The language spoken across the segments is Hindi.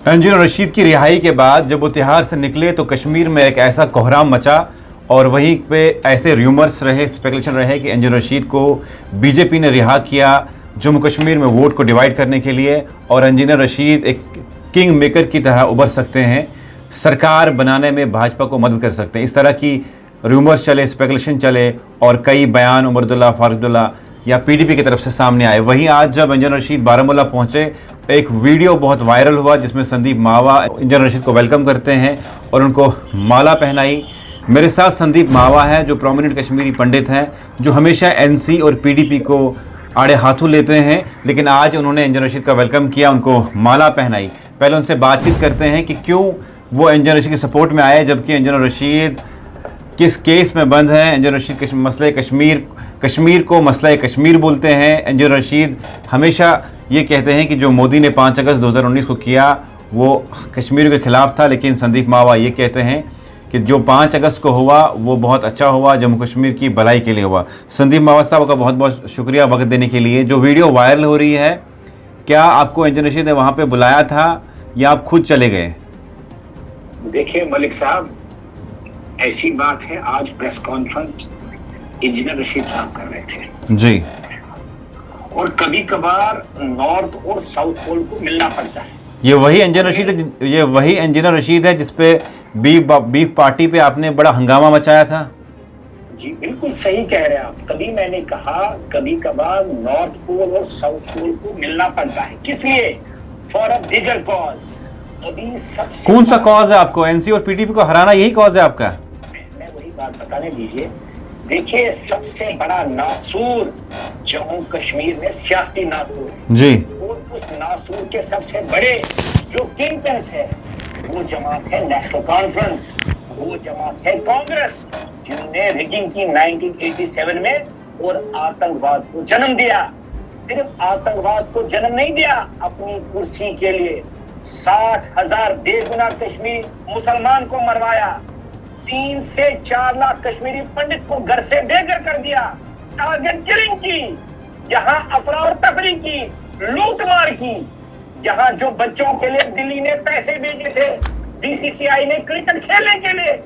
इंजीनियर रशीद की रिहाई के बाद जब वो तिहाड़ से निकले तो कश्मीर में एक ऐसा कोहराम मचा और वहीं पे ऐसे र्यूमर्स रहे, स्पेकुलेशन रहे कि इंजीनियर रशीद को बीजेपी ने रिहा किया जम्मू कश्मीर में वोट को डिवाइड करने के लिए और इंजीनियर रशीद एक किंग मेकर की तरह उभर सकते हैं, सरकार बनाने में भाजपा को मदद कर सकते हैं। इस तरह की र्यूमर्स चले, स्पेकुलेशन चले और कई बयान उमर अब्दुल्ला, फारूक अब्दुल्ला या पीडीपी की तरफ से सामने आए। वहीं आज जब इंजीनियर रशीद बारामूला पहुंचे, एक वीडियो बहुत वायरल हुआ जिसमें संदीप मावा इंजीनियर रशीद को वेलकम करते हैं और उनको माला पहनाई। मेरे साथ संदीप मावा हैं जो प्रोमिनेंट कश्मीरी पंडित हैं, जो हमेशा एनसी और पीडीपी को आड़े हाथों लेते हैं, लेकिन आज उन्होंने इंजीनियर रशीद का वेलकम किया, उनको माला पहनाई। पहले उनसे बातचीत करते हैं कि क्यों वो इंजीनियर रशीद के सपोर्ट में आए, जबकि इंजीनियर रशीद किस केस में बंद हैं। इंजीनियर रशीद मसले कश्मीर को मसला कश्मीर बोलते हैं। इंजीनियर रशीद हमेशा ये कहते हैं कि जो मोदी ने 5 अगस्त 2019 को किया वो कश्मीर के ख़िलाफ़ था, लेकिन संदीप मावा ये कहते हैं कि जो 5 अगस्त को हुआ वो बहुत अच्छा हुआ, जम्मू कश्मीर की भलाई के लिए हुआ। संदीप मावा साहब का बहुत बहुत शुक्रिया वक्त देने के लिए। जो वीडियो वायरल हो रही है, क्या आपको इंजीनियर रशीद ने वहाँ पर बुलाया था या आप खुद चले गए? देखिए मलिक साहब, ऐसी बात है, आज प्रेस कॉन्फ्रेंस इंजीनियर रशीद साहब कर रहे थे जी, और कभी कभार नॉर्थ और साउथ पोल को मिलना पड़ता है। ये वही इंजीनियर रशीद है जिसपे बीफ पार्टी पे आपने बड़ा हंगामा मचाया था। जी बिल्कुल सही कह रहे हैं आप। कभी मैंने कहा कभी कभार नॉर्थ पोल और साउथ पोल को मिलना पड़ता है, किस लिए? For a bigger cause. अभी सबसे कौन सा कॉज है आपको? एनसी और पीडीपी को हराना, यही कॉज है आपका? मैं वही बात बताने दीजिए। देखिए, सबसे बड़ा नासूर जम्मू कश्मीर में सियासी नासूर है जी, और उस नासूर के सबसे बड़े जो किंगपिन्स है वो जमात है नेशनल कॉन्फ्रेंस, वो जमात है कांग्रेस, जिन्होंने रिगिंग की 1987 में और आतंकवाद को जन्म दिया। सिर्फ आतंकवाद को जन्म नहीं दिया, अपनी कुर्सी के लिए 60,000 बेगुनाह कश्मीरी मुसलमान को मरवाया, 3 से 4 लाख कश्मीरी पंडित को घर से बेघर कर दिया, टारगेट किलिंग की, यहाँ अफरा तफरी की, लूटमार की। यहाँ जो बच्चों के लिए दिल्ली ने पैसे भेजे थे बीसीसीआई ने क्रिकेट खेलने के लिए,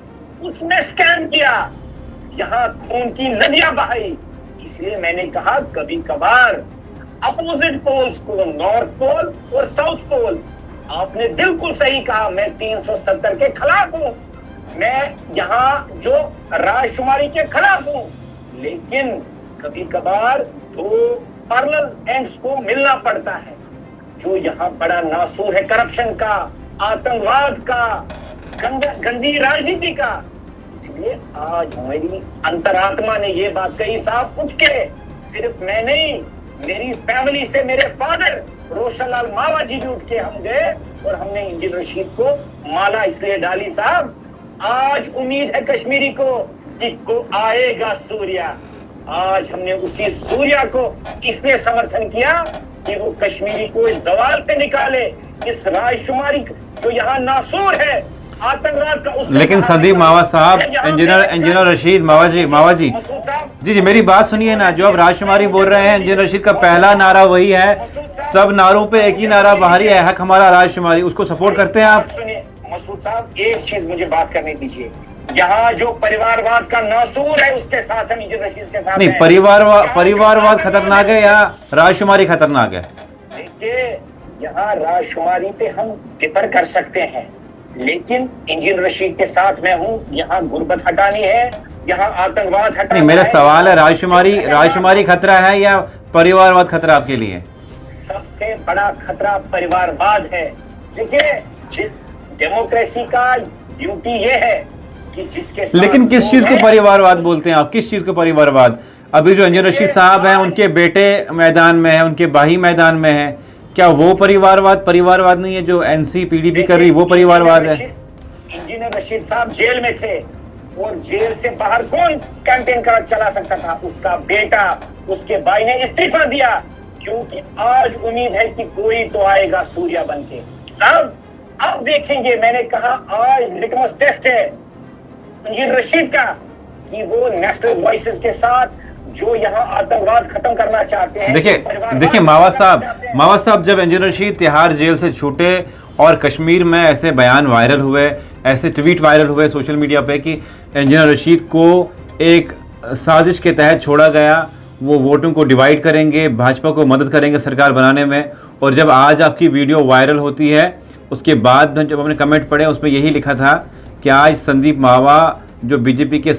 उसने स्कैम किया, यहाँ खून की नदियां बहाई। इसलिए मैंने कहा कभी कभार अपोजिट पोल्स को, नॉर्थ पोल और साउथ पोल, आपने बिल्कुल सही कहा, मैं 370 के खिलाफ हूं, मैं यहाँ जो राजकुमारी के खिलाफ हूं, लेकिन कभी कभार 2 पैरेलल एंड्स को मिलना पड़ता है। जो यहाँ बड़ा नासूर है करप्शन का, आतंकवाद का, गंदी राजनीति का। इसलिए आज मेरी अंतरात्मा ने ये बात कही साहब उठ के, सिर्फ मैं नहीं, मेरी फैमिली से मेरे फादर रोशनलाल मावा जी भी उठ के हम गए और हमने इंजीनियर रशीद को माला इसलिए डाली साहब, आज उम्मीद है कश्मीरी को कि को आएगा सूर्या। आज हमने उसी सूर्या को इसलिए समर्थन किया कि वो कश्मीरी को इस जवाल पे निकाले, इस राजकुमारी जो यहाँ नासूर है आतंकवाद का। लेकिन संदीप मावा साहब, इंजीनियर रशीद मावा जी जी, मेरी बात सुनिए ना। जो अब राजकुमारी बोल रहे हैं, इंजीनियर रशीद का पहला नारा वही है, सब नारों पे एक ही नारा बाहरी है, हक हमारा राजकुमारी, उसको सपोर्ट करते हैं आप? सुनिए मसूद साहब, एक चीज मुझे बात करने दीजिए। यहाँ जो परिवारवाद का नासूर है उसके साथ हम इंजीनियर रशीद के साथ नहीं, परिवारवाद खतरनाक है या राजकुमारी खतरनाक है? देखिए, यहाँ राजकुमारी पे हम डिफर कर सकते हैं, लेकिन इंजीनियर रशीद के साथ मैं हूँ। यहाँ गुर्बत हटानी है, यहाँ आतंकवाद हटाना नहीं, मेरा सवाल है, राजकुमारी खतरा है या परिवारवाद खतरा आपके लिए? सबसे बड़ा खतरा परिवारवाद है। देखिए, डेमोक्रेसी का ड्यूटी ये है कि जिसके, लेकिन किस चीज को परिवारवाद बोलते हैं आप? किस चीज को परिवारवाद? अभी जो इंजीनियर रशीद साहब हैं, उनके बेटे मैदान में है, उनके भाई मैदान में है, क्या वो परिवारवाद नहीं है? जो एनसी पीडीपी कर रही वो परिवारवाद है? इंजीनियर रशीद साहब जेल में थे और जेल से बाहर कौन कैंपेन चला सकता था? उसका बेटा, उसके भाई ने इस्तीफा दिया, क्योंकि आज उम्मीद है कि कोई तो आएगा सूर्या बनके। साहब अब देखेंगे, मैंने कहा आज लिटमस टेस्ट है इंजीनियर रशीद का कि वो नेशनल वॉइसेस के साथ जो यहाँ आतंकवाद खत्म करना चाहते हैं। देखिए मावा साहब, जब इंजीनियर रशीद तिहाड़ जेल से छूटे और कश्मीर में ऐसे बयान वायरल हुए, ऐसे ट्वीट वायरल हुए सोशल मीडिया पे कि इंजीनियर रशीद को एक साजिश के तहत छोड़ा गया, वो वोटों को डिवाइड करेंगे, भाजपा को मदद करेंगे सरकार बनाने में। और जब आज आपकी वीडियो वायरल होती है, उसके बाद जब हमने कमेंट पढ़े उसमें यही लिखा था कि आज संदीप मावा जो बीजेपी के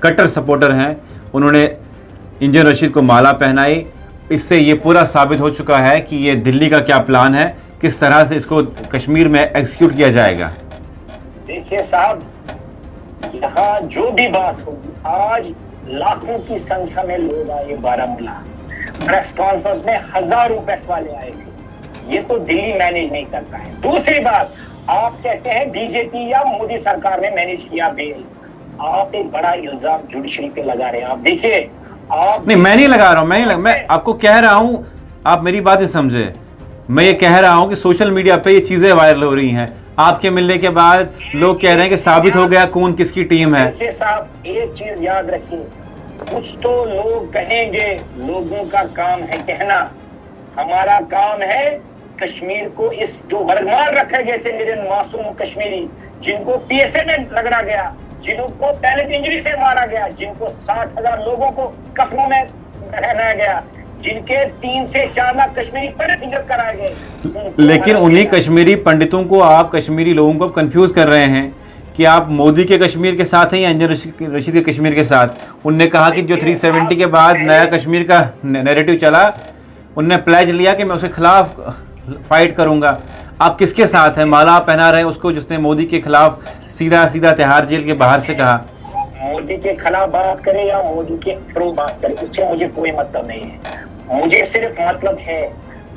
कट्टर सपोर्टर हैं, उन्होंने इंजीनियर रशीद को माला पहनाई। इससे ये पूरा साबित हो चुका है कि ये दिल्ली का क्या प्लान है, किस तरह से इसको कश्मीर में एग्जीक्यूट किया जाएगा। देखिए साहब, यहाँ जो भी बात होगी, आज लाखों की संख्या में लोग आए बारामूला, प्रेस कॉन्फ्रेंस में हजारों प्रेस वाले आए थे। ये तो दिल्ली मैनेज नहीं करता है। दूसरी बात, आप कहते हैं बीजेपी या मोदी सरकार ने मैनेज किया बेल। आप एक बड़ा इल्जाम जुडिशरी पे लगा रहे हैं। आप देखिए, आप नहीं, मैं नहीं लगा रहा हूं, मैं आपको कह रहा हूं, आप मेरी बात ही समझे। मैं ये कह रहा हूं कि सोशल मीडिया पे ये चीजें वायरल हो रही हैं। आपके मिलने के बाद लोग कह रहे हैं कि साबित हो गया कौन किसकी टीम है। देखिए साहब, एक चीज याद रखिए, कुछ तो लोग कहेंगे, लोगों का काम है कहना, हमारा काम है कश्मीर को, इस जो वर्गमान रखे गए थे मेरे मासूम कश्मीरी, जिनको पीएसए में रगड़ा गया, जिनको पैलेट इंजरी से मारा गया, जिनको 60,000 लोगों को कफनों में रहना गया, जिनके 3 से 4 लाख कश्मीरी पंडित हिजरत कराए गए। लेकिन उन्हीं कश्मीरी पंडितों को आप कश्मीरी लोगों को कंफ्यूज कर रहे हैं कि आप मोदी के कश्मीर के साथ हैं या इंजीनियर रशीद के कश्मीर के साथ। उनने कहा कि जो 370 के बाद नया कश्मीर का नैरेटिव चला, उनने प्लेज लिया कि मैं उसके खिलाफ फाइट करूंगा। आप किसके साथ हैं? माला पहना रहे हैं उसको जिसने मोदी के खिलाफ सीधा सीधा तिहाड़ जेल के बाहर से कहा। मोदी के खिलाफ बात करे या मोदी के प्रो बात करे, उससे मुझे कोई मतलब नहीं है। मुझे सिर्फ मतलब है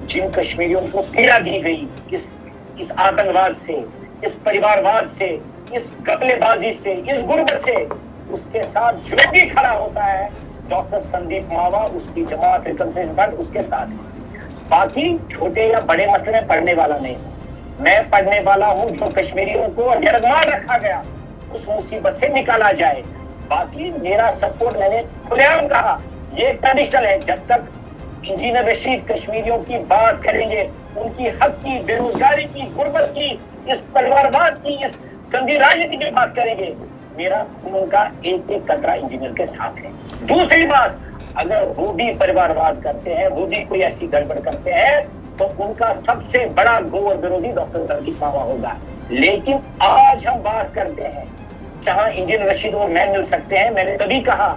जिन कश्मीरियों को पीड़ा दी गई इस आतंकवाद से, इस परिवारवाद से, इस कत्लेबाजी से, इस गुर्बत से, उसके साथ जो भी खड़ा होता है डॉक्टर संदीप मावा, उसकी जमात रिकंसिलिएशन फ्रंट उसके साथ है। बाकी छोटे या बड़े मसले में पढ़ने वाला नहीं हूं। मैं पढ़ने वाला हूं जो कश्मीरियों को गिरफ्तार रखा गया उस मुसीबत से निकाला जाए। बाकी मेरा सपोर्ट, मैंने खुलेआम कहा, ये कंडीशनल है जब तक इंजीनियर रशीद कश्मीरियों की बात करेंगे, उनकी हक की, बेरोजगारी की, गुर्बत की, इस परिवारवाद की, इस गंदी राजनीति की बात करेंगे, मेरा उनका एक एक कतरा इंजीनियर के साथ है। दूसरी बात, अगर वो भी परिवारवाद करते हैं, वो भी कोई ऐसी गड़बड़ करते हैं, तो उनका सबसे बड़ा घोर विरोधी डॉक्टर संदीप मावा होगा। लेकिन आज हम बात करते हैं जहां इंजीनियर रशीद और मैं मिल सकते हैं। मैंने तभी कहा,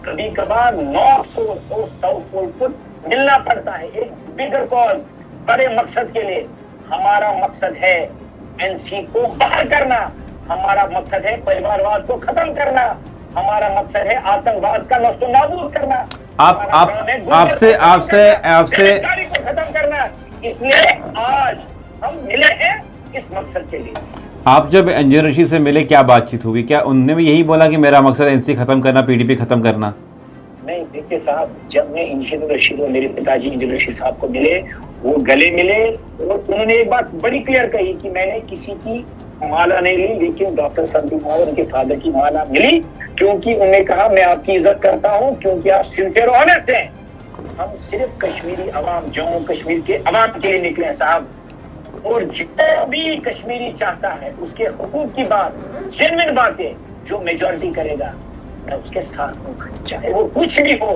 कभी कभार नॉर्थ पोल और साउथ पोल को मिलना पड़ता है एक बिगर कॉज, बड़े मकसद के लिए। हमारा मकसद है एनसी को बाहर करना, हमारा मकसद है परिवारवाद को खत्म करना, हमारा मकसद है आतंकवाद का नस्तोनाबूद करना, आपसे को खत्म करना। इसलिए आज हम मिले हैं इस मकसद के लिए। आप जब इंजीनियर रशीद से मिले, क्या बातचीत हुई? क्या उन्होंने भी यही बोला कि मेरा मकसद एनसी खत्म करना, पीडीपी खत्म करना? नहीं, देखिए साहब, जब मैं इंजीनियर रशीद और मेरे पिताजी इंजीनियर रशीद साहब को मिले, वो गले मिले और उन्होंने एक बात बड़ी क्लियर कही कि मैंने किसी की माला नहीं ली, लेकिन डॉक्टर संदीप मावा उनके फादर की माला मिली, क्योंकि उन्होंने कहा मैं आपकी इज्जत करता हूं क्योंकि आप सिंसियर ऑनेस्ट हैं। हम सिर्फ कश्मीरी अवाम, जम्मू कश्मीर के अवाम के लिए निकले हैं साहब, और जो भी कश्मीरी चाहता है उसके हुकूक की बात, जेन्युइन बातें जो मेजॉरिटी करेगा, मैं उसके साथ हूं, चाहे वो कुछ भी हो,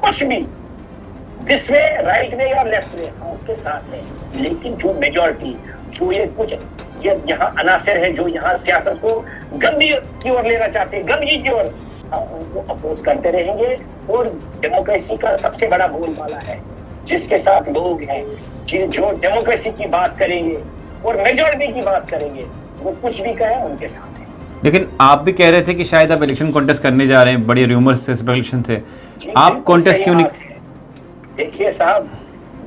कुछ भी, दिस वे, राइट वे या लेफ्ट वे, हम उसके साथ हैं। लेकिन जो मेजॉरिटी, जो ये कुछ ये यहाँ अनासर है जो यहाँ सियासत को गंदी की ओर लेना चाहते हैं, गंदगी की ओर, हम उनको अपोज करते रहेंगे। और डेमोक्रेसी का सबसे बड़ा बोलबाला है, जिसके साथ लोग हैं जो डेमोक्रेसी की बात करेंगे और मेजॉरिटी की बात करेंगे, वो कुछ भी कहें उनके साथ है। लेकिन आप भी कह रहे थे कि शायद आप इलेक्शन कॉन्टेस्ट करने जा रहे हैं, बड़ी रूमर्स से स्पेकुलेशन थे, आप कॉन्टेस्ट क्यों नहीं? देखिए साहब,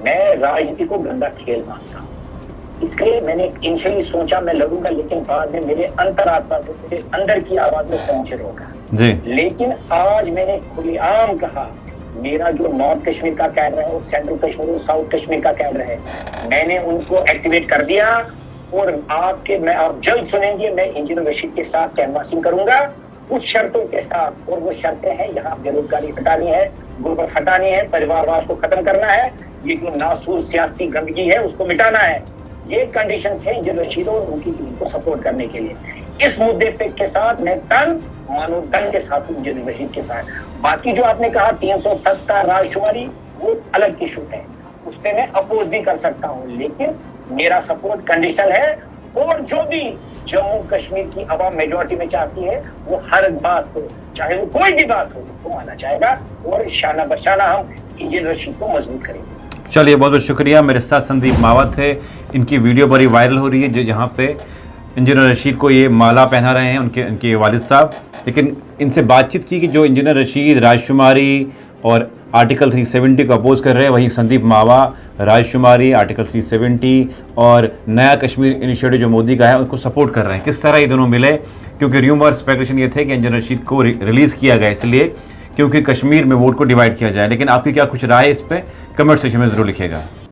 मैं राजनीति को गंदा खेल मानता हूँ, इसलिए मैंने इनिशियली सोचा मैं लड़ूंगा, लेकिन बाद में मेरे अंतरात्मा को, मेरे अंदर की आवाज में पंचर होगा जी। लेकिन आज मैंने खुलेआम कहा, मेरा जो नॉर्थ कश्मीर का कैडर है और सेंट्रल कश्मीर और साउथ कश्मीर का कैडर है, मैंने उनको एक्टिवेट कर दिया। और आप जल्द सुनेंगे, मैं इंजीनियर रशीद के साथ कैनवासिंग करूंगा कुछ शर्तों के साथ, और वो शर्तें हैं, यहाँ बेरोजगारी हटानी है, गुर्बत हटानी है, परिवारवाद को खत्म करना है, ये जो नासूर सियासी गंदगी है उसको मिटाना है। ये कंडीशन है इंजन रशीद और उनकी टीम को सपोर्ट करने के लिए। इस मुद्दे पे के साथ मैं तन मानो धन के साथ इंजन रशीद के साथ। बाकी जो आपने कहा 370 राजकुमारी, वो अलग इशू है, उस पर मैं अपोज भी कर सकता हूँ, लेकिन मेरा सपोर्ट कंडीशनल है। और जो भी जम्मू कश्मीर की आवाम मेजोरिटी में चाहती है, वो हर बात को, चाहे वो कोई भी बात हो, उसको माना जाएगा और शाना बशाना हम इंजन रशीद को मजबूत करेंगे। चलिए, बहुत बहुत शुक्रिया। मेरे साथ संदीप मावा थे। इनकी वीडियो बड़ी वायरल हो रही है, जो जहाँ पे इंजीनियर रशीद को ये माला पहना रहे हैं उनके वालिद साहब। लेकिन इनसे बातचीत की कि जो इंजीनियर रशीद, राजकुमारी और आर्टिकल 370 को अपोज कर रहे हैं, वहीं संदीप मावा राजकुमारी, आर्टिकल 370 और नया कश्मीर इनिशिएटिव जो मोदी का है उनको सपोर्ट कर रहे हैं। किस तरह ये दोनों मिले? क्योंकि र्यूमर स्पेकुलेशन ये थे कि इंजीनियर रशीद को रिलीज़ किया गया इसलिए क्योंकि कश्मीर में वोट को डिवाइड किया जाए। लेकिन आपकी क्या कुछ राय है इस पर? कमेंट सेक्शन में ज़रूर लिखिएगा।